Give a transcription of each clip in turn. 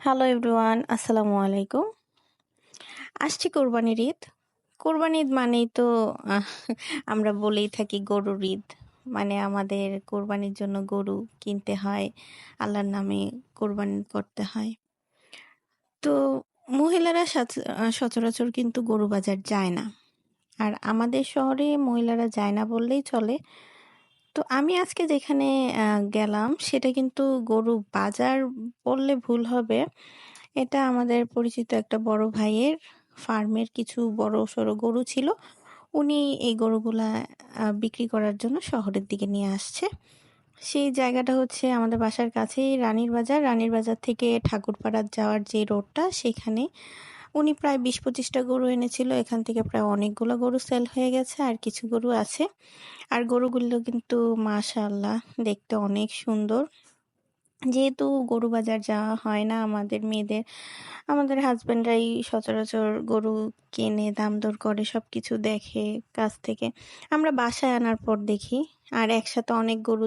Hello everyone, আসসালামু আলাইকুম। আসছে কোরবানির ঈদ। কোরবানির ঈদ মানেই তো আহ, আমরা বলেই থাকি গরুর ঈদ। মানে আমাদের কোরবানির জন্য গরু কিনতে হয়, আল্লাহর নামে কোরবানি করতে হয়। তো মহিলারা সচরাচর কিন্তু গরু বাজার যায় না। আর আমাদের শহরে মহিলারা যায় না বললেই চলে। তো আমি আজকে যেখানে গেলাম সেটা কিন্তু গরু বাজার বললে ভুল হবে। এটা আমাদের পরিচিত একটা বড় ভাইয়ের ফার্মের কিছু বড়সড় গরু ছিল। উনি এই গরুগুলা বিক্রি করার জন্য শহরের দিকে নিয়ে আসছে। সেই জায়গাটা হচ্ছে আমাদের বাসার কাছেই রানীর বাজার। রানীর বাজার থেকে ঠাকুরপাড়া যাওয়ার যে রোডটা সেখানে উনি প্রায় ২০-২৫টা গরু এনেছিল। এখান থেকে প্রায় অনেকগুলো গরু সেল হয়ে গেছে, আর কিছু গরু আছে। আর গরুগুলো কিন্তু মাশাআল্লাহ দেখতে অনেক সুন্দর। যেহেতু গরু বাজার যাওয়া হয় না আমাদের মেয়েদের, আমাদের হাজবেন্ডরাই সচরাচর গরু কেনে, দাম দর করে, সবকিছু দেখে কাছ থেকে। আমরা বাসায় আনার পর দেখি, আর একসাথে অনেক গরু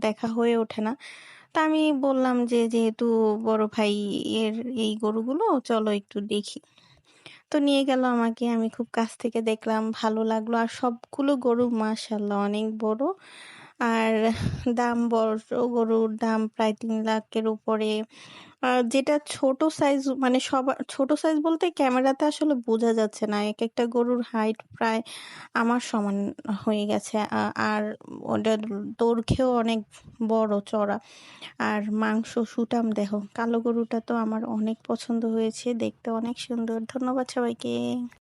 দেখা হয়ে ওঠে না। তা আমি বললাম যে যেহেতু বড় ভাই এর এই গরুগুলো, চলো একটু দেখি। তো নিয়ে গেল আমাকে, আমি খুব কাছ থেকে দেখলাম, ভালো লাগলো। আর সবগুলো গরু মাশাআল্লাহ অনেক বড়। আর দাম, বড় গরুর দাম প্রায় ৩ লাখের উপরে। যেটা ছোট সাইজ, মানে ছোট সাইজ বলতে ক্যামেরাতে আসলে বোঝা যাচ্ছে না। এক একটা গরুর হাইট প্রায় আমার সমান হয়ে গেছে। আর ওটার দৈর্ঘ্যও অনেক বড় চড়া। আর মাংস সুঠাম দেহ। কালো গরুটা তো আমার অনেক পছন্দ হয়েছে, দেখতে অনেক সুন্দর। ধন্যবাদ সবাইকে।